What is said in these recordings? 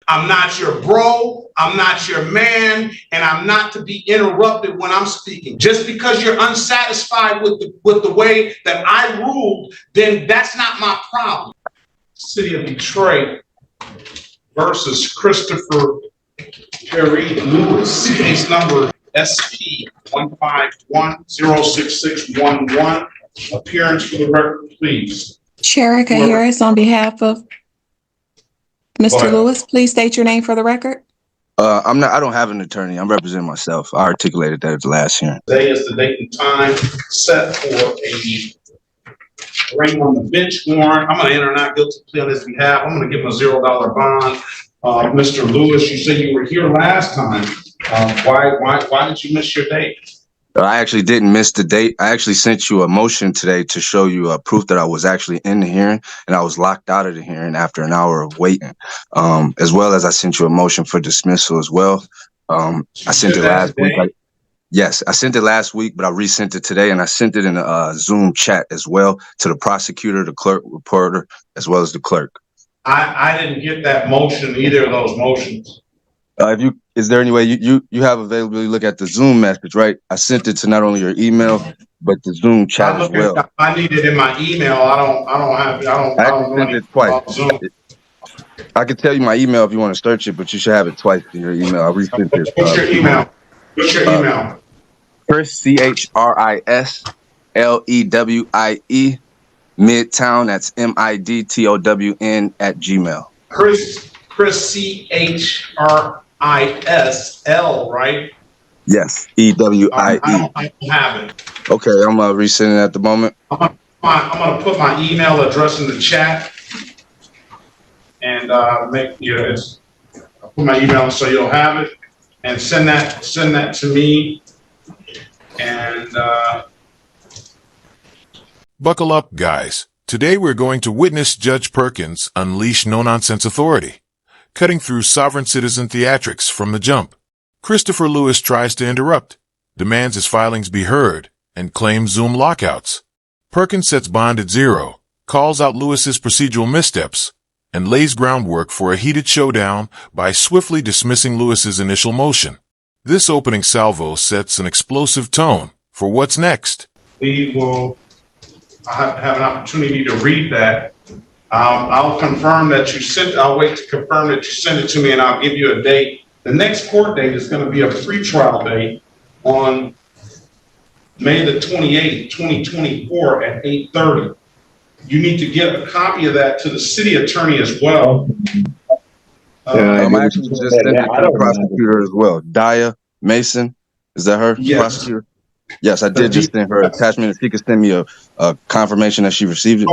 I'm not your bro. I'm not your man, and I'm not to be interrupted when I'm speaking. Just because you're unsatisfied with the way that I ruled, then that's not my problem. City of Detroit versus Christopher Perry Lewis, case number SP 151-06611. Appearance for the record, please. Sherika Harris on behalf of Mr. Lewis, please state your name for the record. I don't have an attorney. I'm representing myself. I articulated that at the last hearing. Today is the date and time set for a ring on the bench warrant. I'm going to enter not guilty plea on his behalf. I'm going to give him a $0 bond. Mr. Lewis, you said you were here last time. Why did you miss your date? I actually didn't miss the date. I actually sent you a motion today to show you proof that I was actually in the hearing, and I was locked out of the hearing after an hour of waiting. As well as I sent you a motion for dismissal as well. I sent it last week. Yes, I sent it last week, but I resent it today, and I sent it in a Zoom chat as well to the prosecutor, the clerk, reporter, as well as the clerk. I didn't get that motion, either of those motions. Is there any way you have availability to look at the Zoom message, right? I sent it to not only your email, but the Zoom chat as well. I need it in my email. I don't sent it twice. I can tell you my email if you want to search it, but you should have it twice in your email. I resent it. What's your email? What's your email? Chris, CHRISLEWIE, Midtown, that's MIDTOWN @gmail. Chris CHRISL, right? Yes, EWIE. I don't have it. Okay, I'm resending it at the moment. I'm gonna put my email address in the chat and I'll put my email so you'll have it, and send that to me. And buckle up, guys. Today we're going to witness Judge Perkins unleash no-nonsense authority, cutting through sovereign citizen theatrics from the jump. Christopher Lewis tries to interrupt, demands his filings be heard, and claims Zoom lockouts. Perkins sets bond at 0, calls out Lewis's procedural missteps, and lays groundwork for a heated showdown by swiftly dismissing Lewis's initial motion. This opening salvo sets an explosive tone for what's next. We will have an opportunity to read that. I'll confirm that I'll wait to confirm that you send it to me, and I'll give you a date. The next court date is going to be a pretrial date on May the 28th, 2024 at 8:30. You need to get a copy of that to the city attorney as well. I'm actually just sending it to the prosecutor as well. Dia Mason, is that her? Yes. Prosecutor? Yes, I did just send her attachment. If she could send me a confirmation that she received it.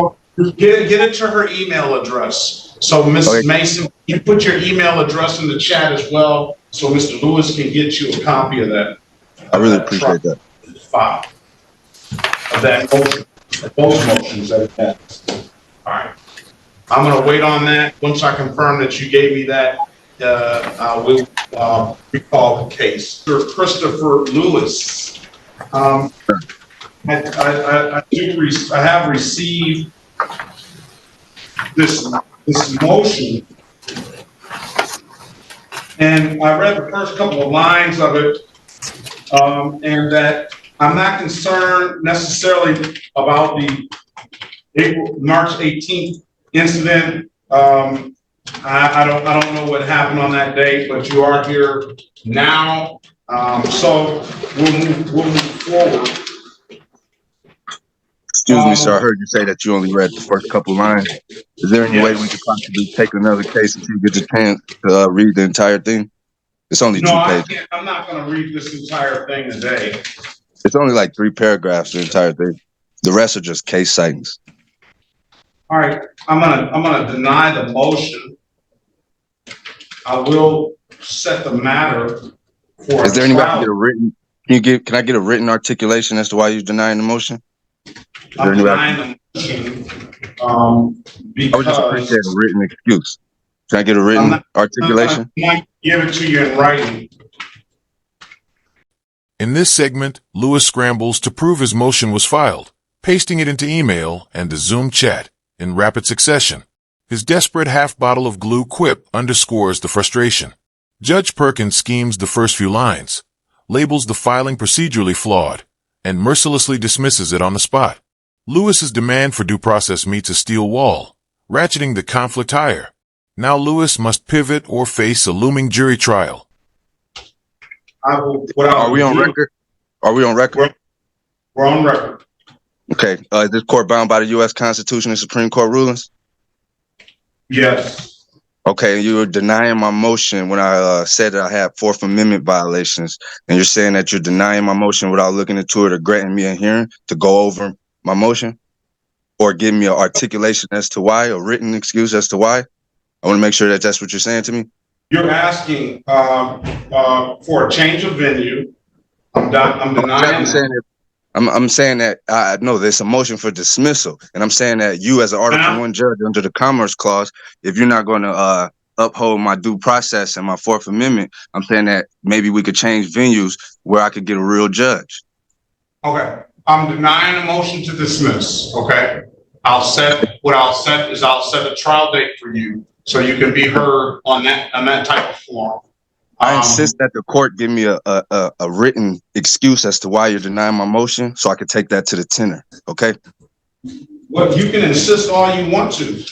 Get it to her email address. So Mrs. Mason, you put your email address in the chat as well, so Mr. Lewis can get you a copy of that. I really appreciate that. File of that motion, those motions that it has. All right. I'm going to wait on that. Once I confirm that you gave me that, I will recall the case. Sir Christopher Lewis. I have received this motion, and I read the first couple of lines of it, and that I'm not concerned necessarily about the March 18th incident. I don't know what happened on that day, but you are here now, so we'll move forward. Excuse me, sir. I heard you say that you only read the first couple lines. Is there any way we could possibly take another case until you get the chance to read the entire thing? It's only 2 pages. I'm not going to read this entire thing today. It's only like 3 paragraphs, the entire thing. The rest are just case sightings. All right, I'm gonna deny the motion. I will set the matter for. Is there any way I can get a written? Can I get a written articulation as to why you're denying the motion? I'm denying the motion because I would just appreciate a written excuse. Can I get a written articulation? I might give it to you in writing. In this segment, Lewis scrambles to prove his motion was filed, pasting it into email and the Zoom chat in rapid succession. His desperate half-bottle of glue quip underscores the frustration. Judge Perkins schemes the first few lines, labels the filing procedurally flawed, and mercilessly dismisses it on the spot. Lewis's demand for due process meets a steel wall, ratcheting the conflict higher. Now Lewis must pivot or face a looming jury trial. Are we on record? Are we on record? We're on record. Okay. Is this court bound by the U.S. Constitution and Supreme Court rulings? Yes. Okay, you were denying my motion when I said that I had Fourth Amendment violations, and you're saying that you're denying my motion without looking into it or granting me a hearing to go over my motion, or give me an articulation as to why, a written excuse as to why. I want to make sure that that's what you're saying to me. You're asking for a change of venue. I'm denying that. I'm saying that I know there's a motion for dismissal, and I'm saying that you, as an Article 1 judge under the Commerce Clause, if you're not going to uphold my due process and my Fourth Amendment, I'm saying that maybe we could change venues where I could get a real judge. Okay, I'm denying a motion to dismiss. Okay, I'll set a trial date for you so you can be heard on that type of form. I insist that the court give me a written excuse as to why you're denying my motion, so I could take that to the tenor. Okay. Well, you can insist all you want to.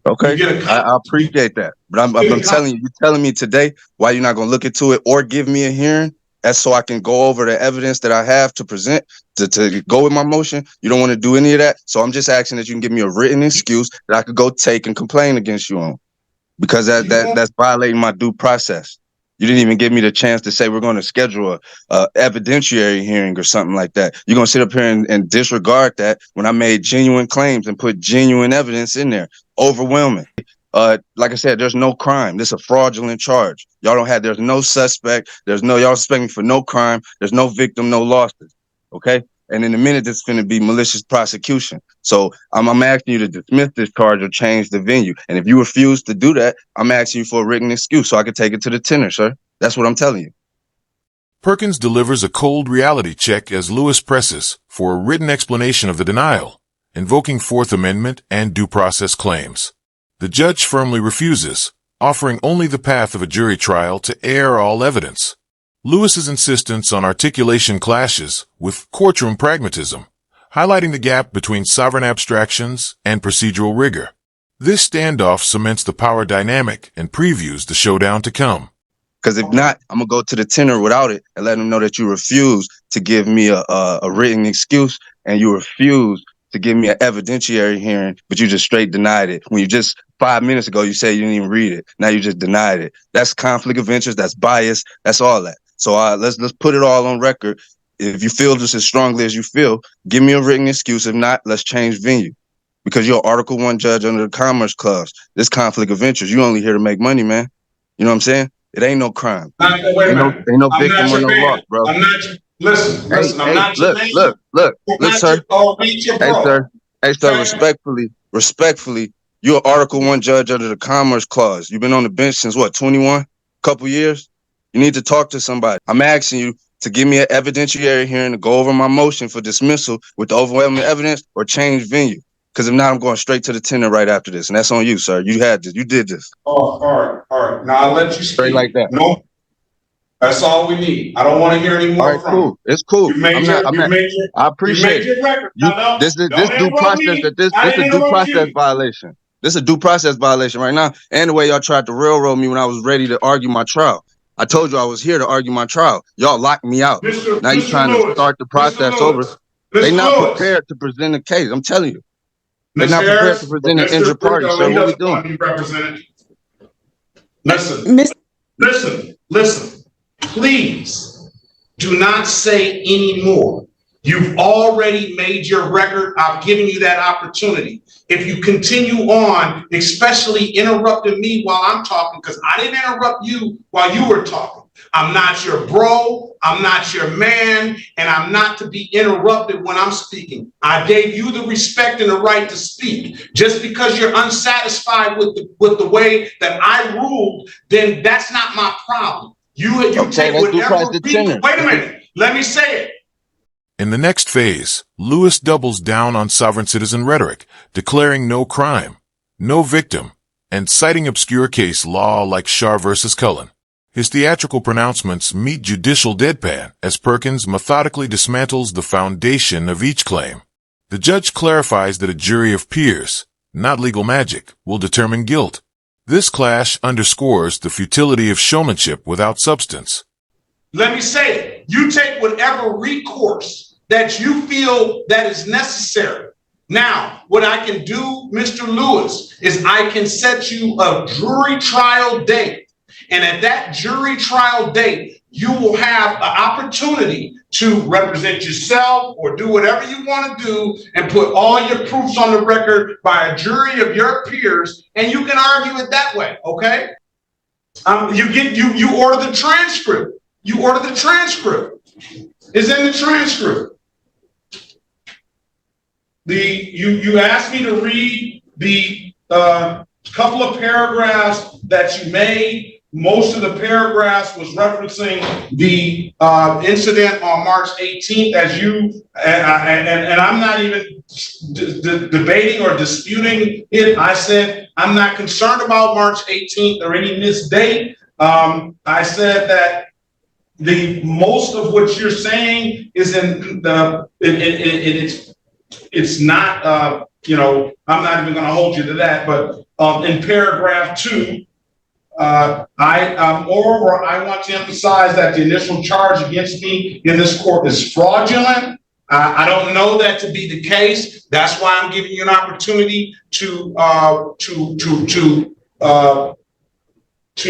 Okay, I appreciate that, but I'm telling you, you're telling me today why you're not going to look into it or give me a hearing, that's so I can go over the evidence that I have to present to go with my motion. You don't want to do any of that, so I'm just asking that you can give me a written excuse that I could go take and complain against you on, because that's violating my due process. You didn't even give me the chance to say we're going to schedule a evidentiary hearing or something like that. You're going to sit up here and disregard that when I made genuine claims and put genuine evidence in there. Overwhelming. Like I said, there's no crime. This is a fraudulent charge. There's no suspect. Y'all suspect me for no crime. There's no victim, no losses. Okay? And in a minute, it's going to be malicious prosecution. So I'm asking you to dismiss this charge or change the venue. And if you refuse to do that, I'm asking you for a written excuse so I can take it to the tenor, sir. That's what I'm telling you. Perkins delivers a cold reality check as Lewis presses for a written explanation of the denial, invoking Fourth Amendment and due process claims. The judge firmly refuses, offering only the path of a jury trial to air all evidence. Lewis's insistence on articulation clashes with courtroom pragmatism, highlighting the gap between sovereign abstractions and procedural rigor. This standoff cements the power dynamic and previews the showdown to come. Because if not, I'm going to go to the tenor without it and let them know that you refuse to give me a written excuse, and you refuse to give me an evidentiary hearing, but you just straight denied it. When you just 5 minutes ago, you said you didn't even read it. Now you just denied it. That's conflict of interest. That's bias. That's all that. So let's put it all on record. If you feel just as strongly as you feel, give me a written excuse. If not, let's change venue. Because you're an Article 1 judge under the Commerce Clause. This conflict of interest, you only here to make money, man. You know what I'm saying? It ain't no crime. Wait a minute. Ain't no victim or no loss, bro. Listen, I'm not your man. Look, sir. Hey, sir, Sir. respectfully, you're an Article 1 judge under the Commerce Clause. You've been on the bench since what, 21? Couple years? You need to talk to somebody. I'm asking you to give me an evidentiary hearing to go over my motion for dismissal with the overwhelming evidence or change venue. Because if not, I'm going straight to the tenor right after this. And that's on you, sir. You had this. You did this. Oh, all right. Now I'll let you speak. Straight like that. No, that's all we need. I don't want to hear any more. All right, cool. It's cool. I appreciate it. This due process violation. This is a due process violation right now. And the way y'all tried to railroad me when I was ready to argue my trial. I told you I was here to argue my trial. Y'all locked me out. Now you're trying to start the process over. They're not prepared to present a case. I'm telling you. They're not prepared to present an injured party. So what are we doing? Listen. Please do not say any more. You've already made your record. I've given you that opportunity. If you continue on, especially interrupting me while I'm talking, because I didn't interrupt you while you were talking. I'm not your bro, I'm not your man, and I'm not to be interrupted when I'm speaking. I gave you the respect and the right to speak. Just because you're unsatisfied with the way that I ruled, then that's not my problem. You take whatever. Wait a minute, let me say it. In the next phase, Lewis doubles down on sovereign citizen rhetoric, declaring no crime, no victim, and citing obscure case law like Shar versus Cullen. His theatrical pronouncements meet judicial deadpan as Perkins methodically dismantles the foundation of each claim. The judge clarifies that a jury of peers, not legal magic, will determine guilt. This clash underscores the futility of showmanship without substance. Let me say it. You take whatever recourse that you feel that is necessary. Now, what I can do, Mr. Lewis, is I can set you a jury trial date. And at that jury trial date, you will have an opportunity to represent yourself or do whatever you want to do and put all your proofs on the record by a jury of your peers, and you can argue it that way, okay? You order the transcript. You order the transcript. It's in the transcript. You asked me to read the couple of paragraphs that you made. Most of the paragraphs was referencing the incident on March 18th, as you and I'm not even debating or disputing it. I said I'm not concerned about March 18th or any missed date. I said that the most of what you're saying is in the it's not I'm not even going to hold you to that, but in paragraph 2. Moreover, I want to emphasize that the initial charge against me in this court is fraudulent. I don't know that to be the case. That's why I'm giving you an opportunity to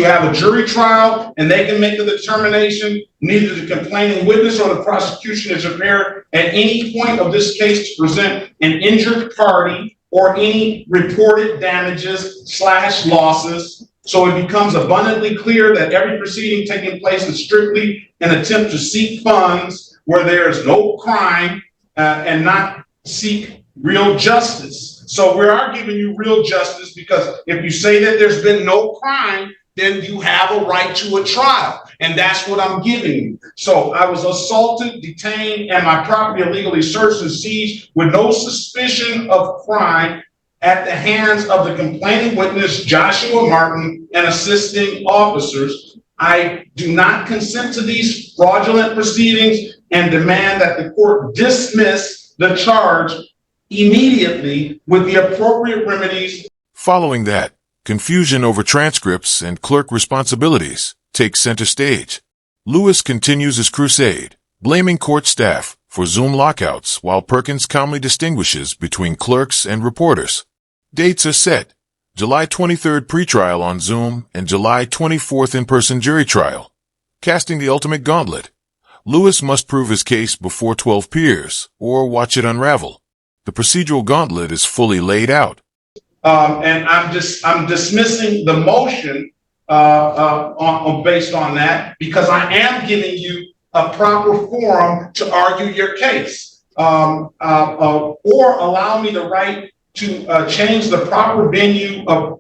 have a jury trial, and they can make the determination. Neither the complaining witness or the prosecution is prepared at any point of this case to present an injured party or any reported damages/losses. So it becomes abundantly clear that every proceeding taking place is strictly an attempt to seek funds where there is no crime and not seek real justice. So we are giving you real justice, because if you say that there's been no crime, then you have a right to a trial. And that's what I'm giving you. So I was assaulted, detained, and my property illegally searched and seized with no suspicion of crime at the hands of the complaining witness, Joshua Martin, and assisting officers. I do not consent to these fraudulent proceedings and demand that the court dismiss the charge immediately with the appropriate remedies. Following that, confusion over transcripts and clerk responsibilities takes center stage. Lewis continues his crusade, blaming court staff for Zoom lockouts, while Perkins calmly distinguishes between clerks and reporters. Dates are set: July 23rd pretrial on Zoom and July 24th in-person jury trial. Casting the ultimate gauntlet, Lewis must prove his case before 12 peers or watch it unravel. The procedural gauntlet is fully laid out. And I'm dismissing the motion based on that, because I am giving you a proper forum to argue your case, or allow me the right to change the proper venue of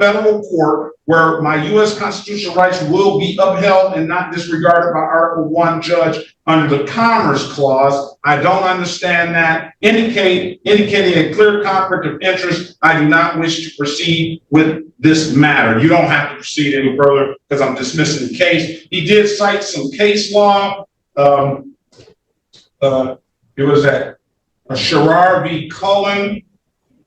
federal court where my U.S. constitutional rights will be upheld and not disregarded by Article 1 judge under the Commerce Clause. I don't understand that. Indicating a clear conflict of interest, I do not wish to proceed with this matter. You don't have to proceed any further because I'm dismissing the case. He did cite some case law. It was at Sherrar v. Cullen,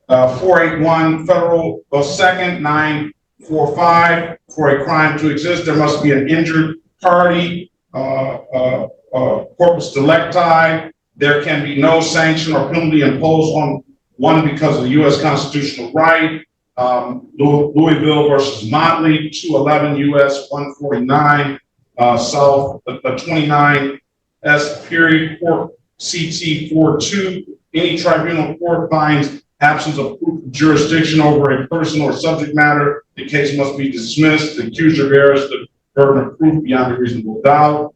481 Federal 2nd 945. For a crime to exist, there must be an injured party, corpus delicti. There can be no sanction or penalty imposed on one because of the U.S. constitutional right. Louisville versus Motley, 211 U.S. 149, South 29 S period court CT 42. Any tribunal court finds absence of proof of jurisdiction over a person or subject matter, the case must be dismissed. The accuser bears the burden of proof beyond a reasonable doubt.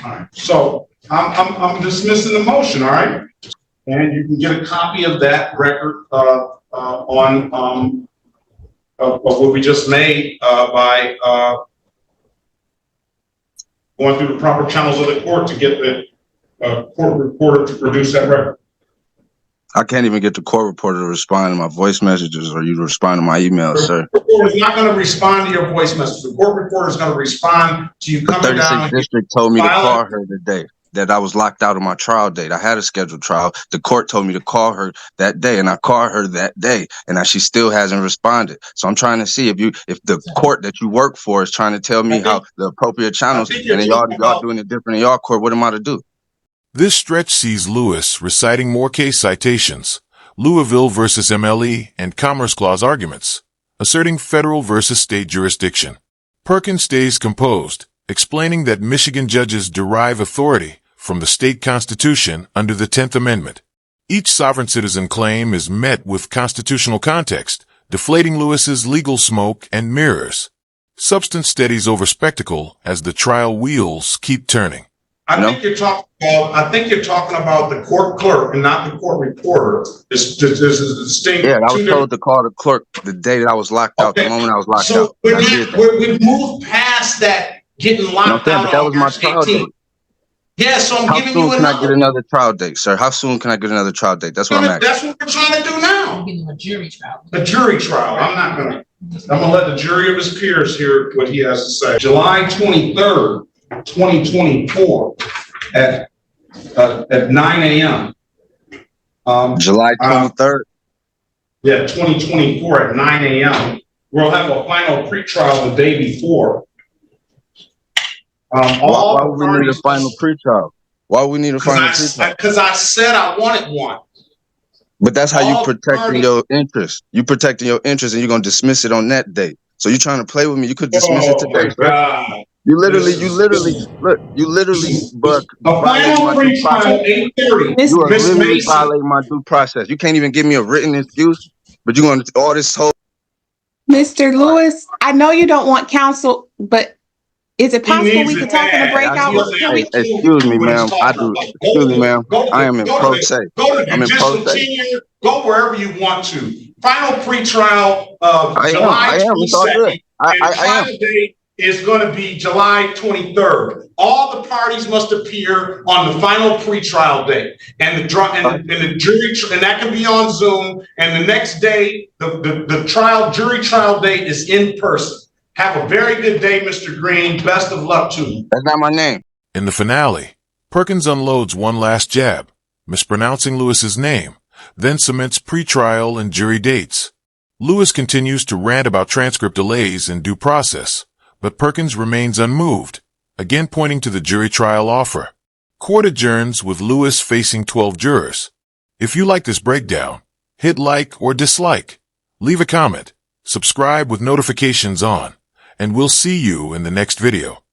All right. So I'm dismissing the motion. All right. And you can get a copy of that record on of what we just made by going through the proper channels of the court to get the court reporter to produce that record. I can't even get the court reporter to respond to my voice messages or you to respond to my emails, sir. The court reporter is not going to respond to your voice message. The court reporter is going to respond to you The coming down. 36th district told me to filing- call her today, that I was locked out of my trial date. I had a scheduled trial. The court told me to call her that day, and I called her that day, and she still hasn't responded. So I'm trying to see if the court that you work for is trying to tell me how the appropriate channels, and then y'all doing it different in y'all court. What am I to do? This stretch sees Lewis reciting more case citations, Louisville versus MLE and Commerce Clause arguments, asserting federal versus state jurisdiction. Perkins stays composed, explaining that Michigan judges derive authority from the state constitution under the 10th Amendment. Each sovereign citizen claim is met with constitutional context, deflating Lewis's legal smoke and mirrors. Substance steadies over spectacle as the trial wheels keep turning. I think you're talking about the court clerk and not the court reporter. This is a distinct. Yeah, I was told to call the clerk the day that I was locked out, the moment I was locked out. We've moved past that getting locked out. But that was my trial date. Yeah, so I'm giving you How soon can I get another trial date, sir? How soon can I get another trial date? That's what I'm asking. That's what we're trying to do now. A jury trial. A jury trial. I'm going to let the jury of his peers hear what he has to say. July 23rd, 2024 at 9 a.m. July 23rd? Yeah, 2024 at 9 a.m. We'll have a final pretrial the day before. Why would we need a final pretrial? Why would we need a final pretrial? Because I said I wanted one. But that's how you protecting your interest. You protecting your interest, and you're gonna dismiss it on that day. So you're trying to play with me. You could dismiss it today, sir. You literally, but a final pretrial 8:30. You are literally violating my due process. You can't even give me a written excuse, but you want all this whole. Mr. Lewis, I know you don't want counsel, but is it possible we could talk in a breakout? Excuse me, ma'am. I do. Excuse me, ma'am. I am in pro se. I'm in pro se. Go wherever you want to. Final pretrial of July 22nd. And final date is going to be July 23rd. All the parties must appear on the final pretrial date, and the jury, and that can be on Zoom. And the next day, the jury trial date is in person. Have a very good day, Mr. Green. Best of luck to you. That's not my name. In the finale, Perkins unloads one last jab, mispronouncing Lewis's name, then cements pretrial and jury dates. Lewis continues to rant about transcript delays and due process, but Perkins remains unmoved, again pointing to the jury trial offer. Court adjourns with Lewis facing 12 jurors. If you like this breakdown, hit like or dislike, leave a comment, subscribe with notifications on, and we'll see you in the next video.